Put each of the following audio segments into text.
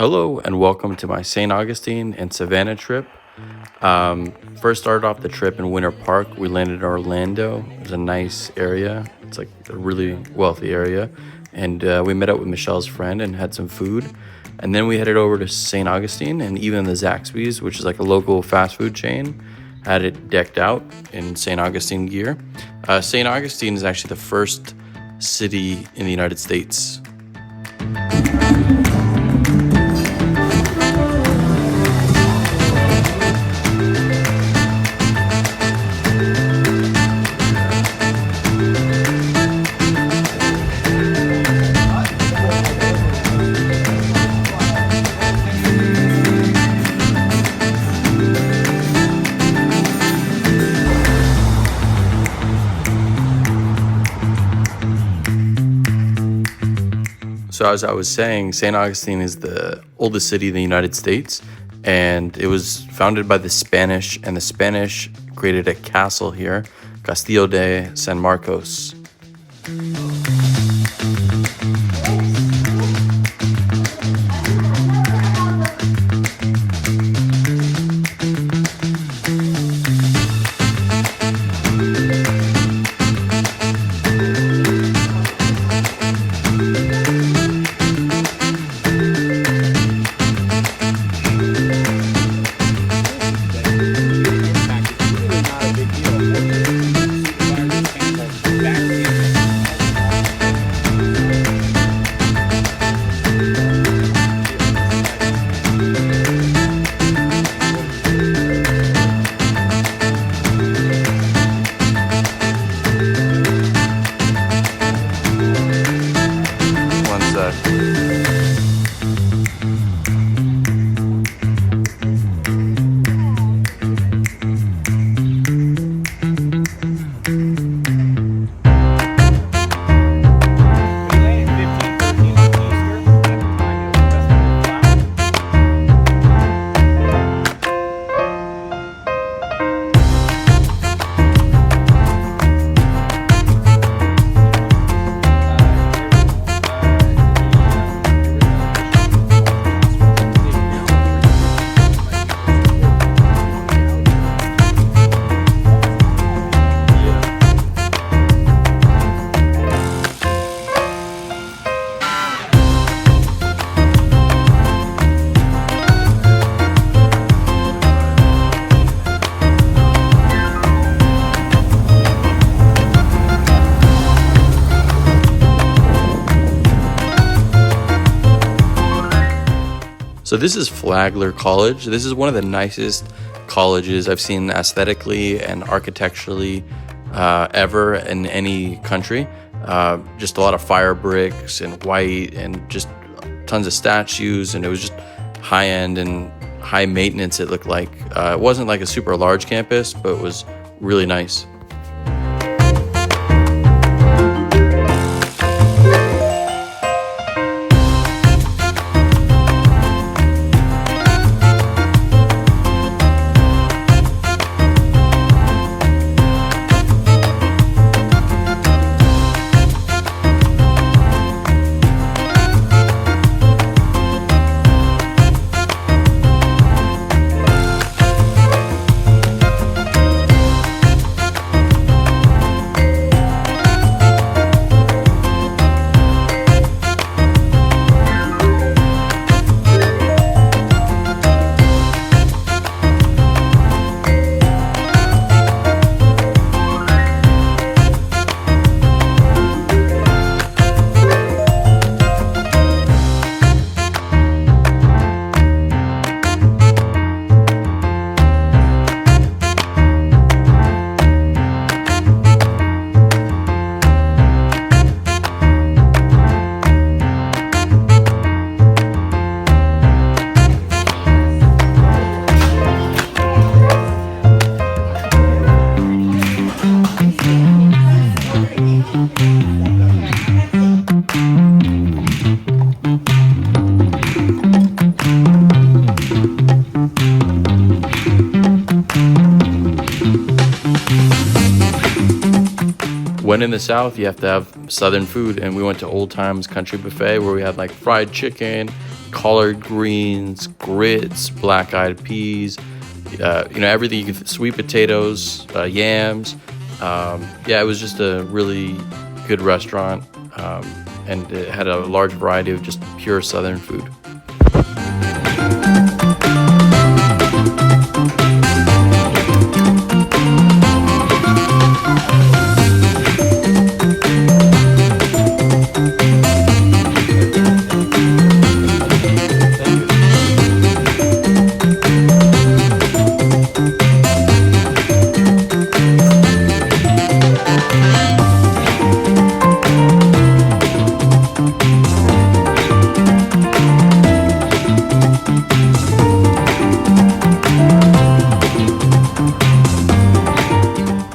Hello and welcome to my St. Augustine and Savannah trip. First started off the trip in Winter Park. We landed in Orlando. It's a nice area. It's like a really wealthy area. And we met up with Michelle's friend and had some food. And then we headed over to St. Augustine, and even the Zaxby's, which is like a local fast food chain, had it decked out in St. Augustine gear. St. Augustine is actually the first city in the United States. So as I was saying, St. Augustine is the oldest city in the United States, and it was founded by the Spanish, and the Spanish created a castle here, Castillo de San Marcos. One sec. So this is Flagler College. This is one of the nicest colleges I've seen aesthetically and architecturally ever in any country. Just a lot of fire bricks and white and just tons of statues, and it was just high end and high maintenance, it looked like. It wasn't like a super large campus, but it was really nice. When in the South, you have to have Southern food, and we went to Old Times Country Buffet where we had like fried chicken, collard greens, grits, black-eyed peas, everything you could, sweet potatoes, yams. Yeah, it was just a really good restaurant, and it had a large variety of just pure Southern food.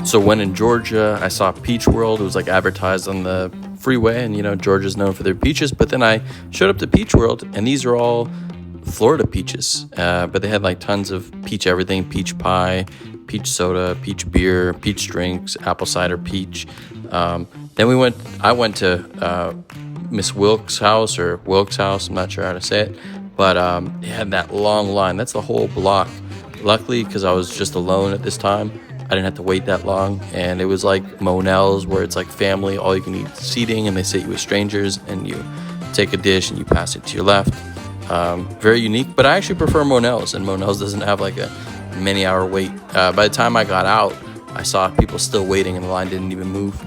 So when in Georgia, I saw Peach World. It was like advertised on the freeway, and Georgia's known for their peaches. But then I showed up to Peach World, and these are all Florida peaches. But they had like tons of peach everything: peach pie, peach soda, peach beer, peach drinks, apple cider peach. Then I went to Miss Wilkes' house, or Wilkes' house. I'm not sure how to say it, but it had that long line. That's the whole block. Luckily, because I was just alone at this time, I didn't have to wait that long, and it was like Monell's, where it's like family, all you can eat seating, and they sit you with strangers, and you take a dish and you pass it to your left. Very unique, but I actually prefer Monell's, and Monell's doesn't have like a many-hour wait. By the time I got out, I saw people still waiting, and the line didn't even move.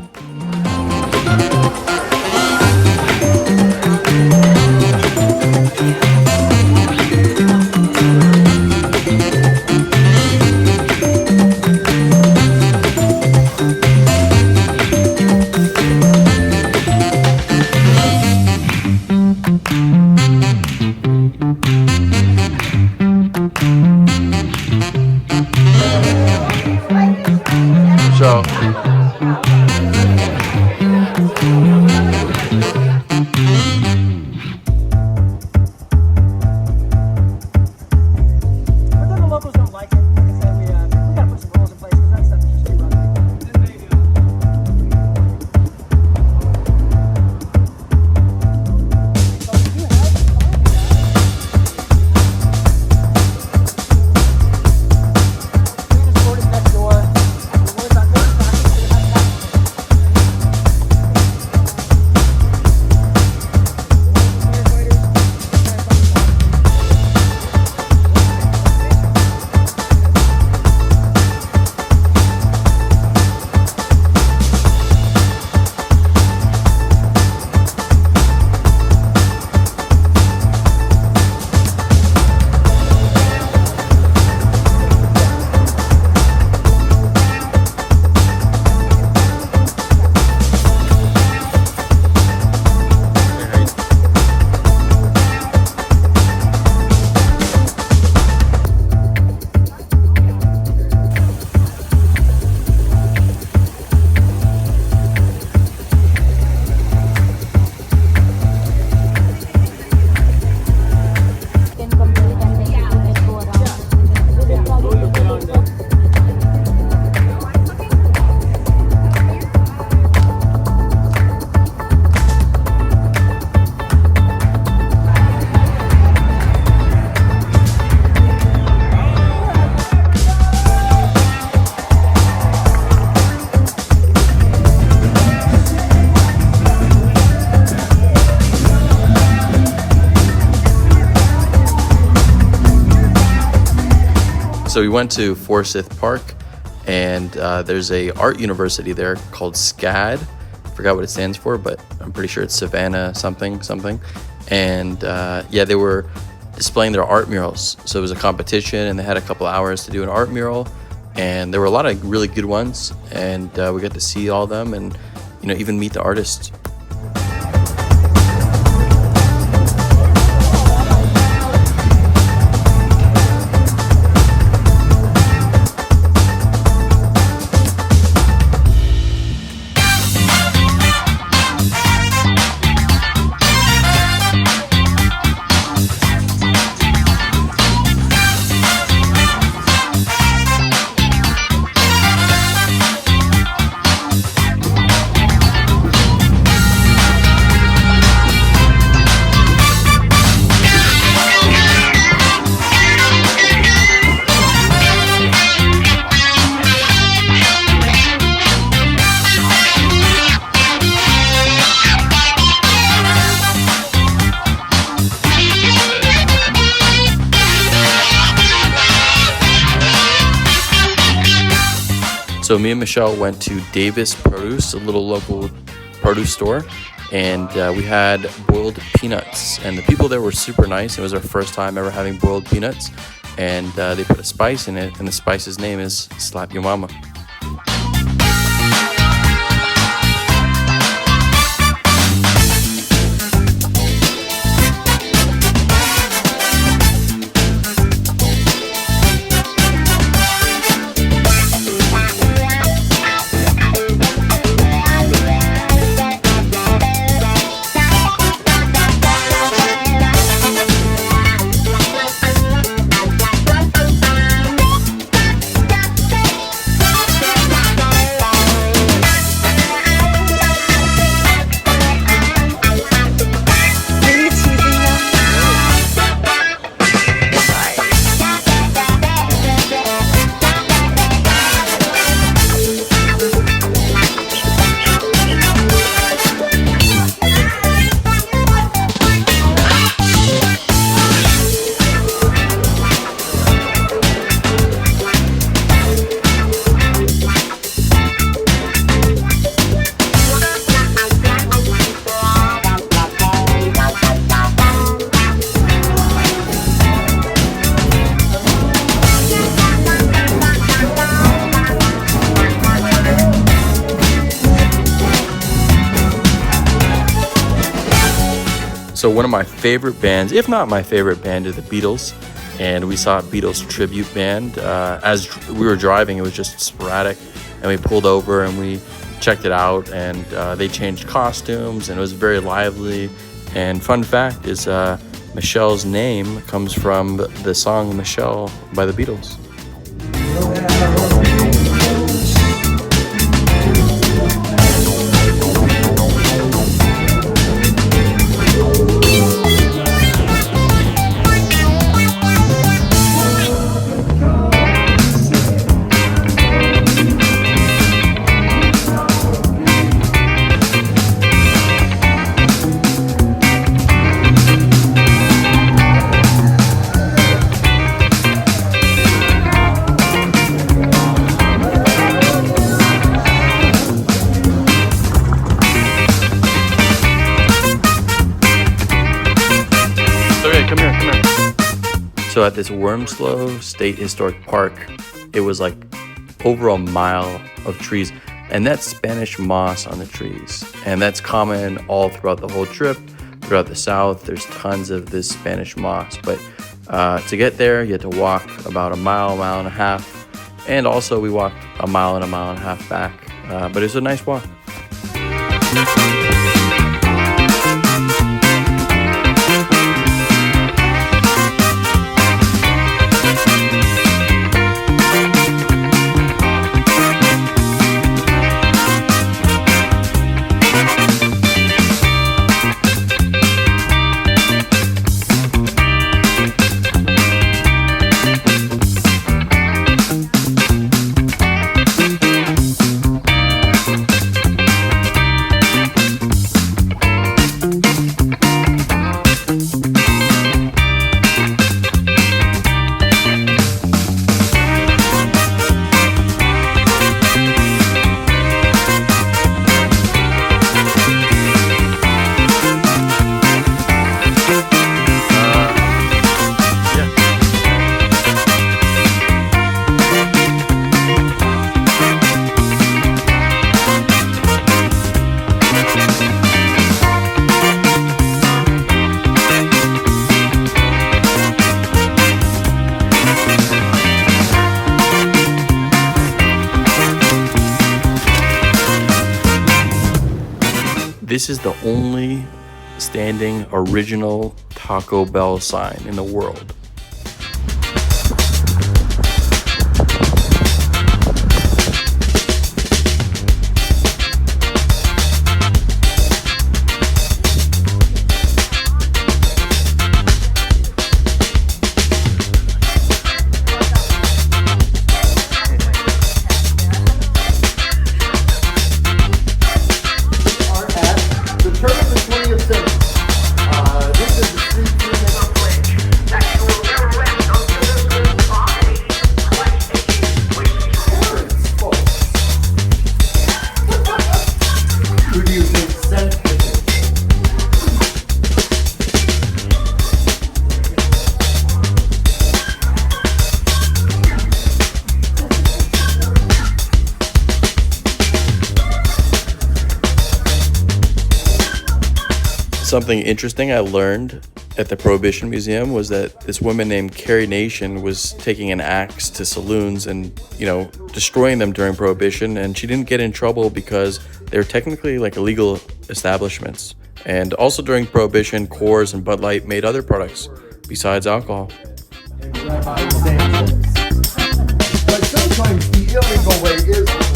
So we went to Forsyth Park, and there's a art university there called SCAD. I forgot what it stands for, but I'm pretty sure it's Savannah something. And yeah, they were displaying their art murals. So it was a competition, and they had a couple hours to do an art mural, and there were a lot of really good ones, and we got to see all of them, and even meet the artists. So me and Michelle went to Davis Produce, a little local produce store, and we had boiled peanuts. And the people there were super nice. It was our first time ever having boiled peanuts, and they put a spice in it, and the spice's name is Slap Your Mama. So one of my favorite bands, if not my favorite band, are the Beatles. And we saw a Beatles tribute band. As we were driving, it was just sporadic. And we pulled over and we checked it out. And they changed costumes and it was very lively. And fun fact is Michelle's name comes from the song Michelle by the Beatles. So at this Wormslow State Historic Park, it was like over a mile of trees, and that's Spanish moss on the trees. And that's common all throughout the whole trip. Throughout the South, there's tons of this Spanish moss. But to get there, you had to walk about a mile and a half. And also we walked a mile and a half back. But it was a nice walk. This is the only standing original Taco Bell sign in the world. Turn of the 20th century. This is the street food. Something interesting I learned at the Prohibition Museum was that this woman named Carrie Nation was taking an axe to saloons and, destroying them during Prohibition, and she didn't get in trouble because they're technically like illegal establishments. And also during Prohibition, Coors and Bud Light made other products besides alcohol. But sometimes the illegal way is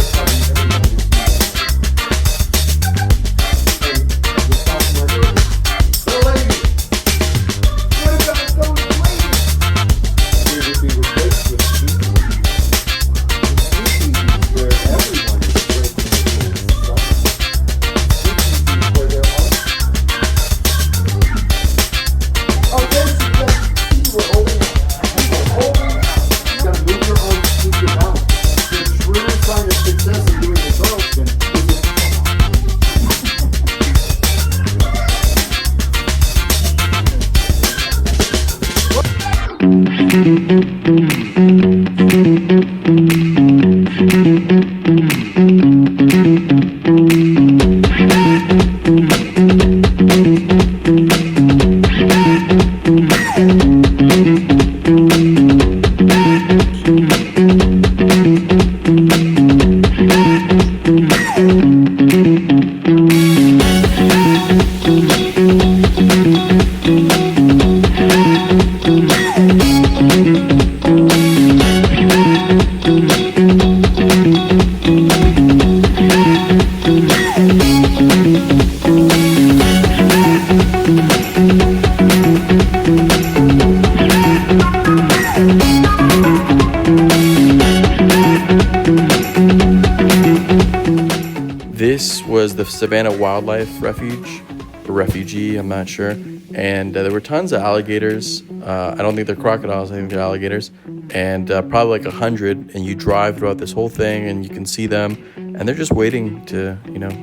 This was the Savannah Wildlife Refuge, or refugee, I'm not sure. And there were tons of alligators. I don't think they're crocodiles, I think they're alligators. And probably like 100, and you drive throughout this whole thing and you can see them. And they're just waiting to,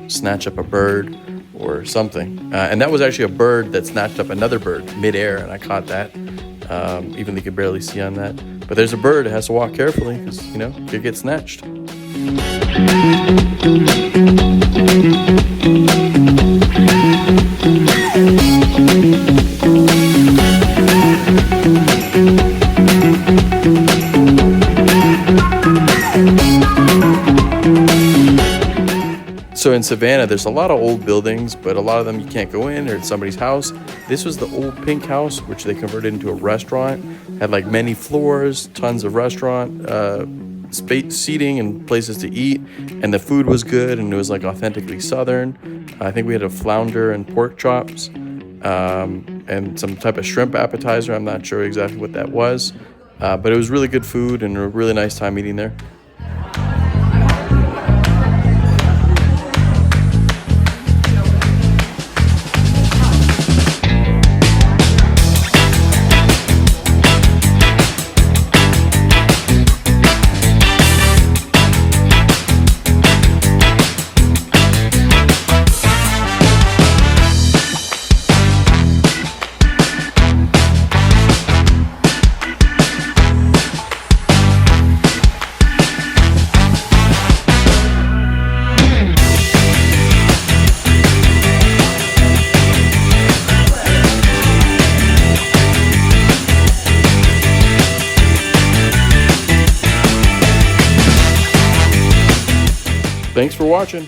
snatch up a bird or something. And that was actually a bird that snatched up another bird midair, and I caught that. Even though you could barely see on that. But there's a bird, it has to walk carefully because, it could get snatched. So in Savannah, there's a lot of old buildings, but a lot of them you can't go in, or it's somebody's house. This was the old Pink House, which they converted into a restaurant. Had like many floors, tons of restaurant space, seating, and places to eat. And the food was good, and it was like authentically Southern. I think we had a flounder and pork chops, and some type of shrimp appetizer. I'm not sure exactly what that was, but it was really good food and a really nice time eating there. Thanks for watching.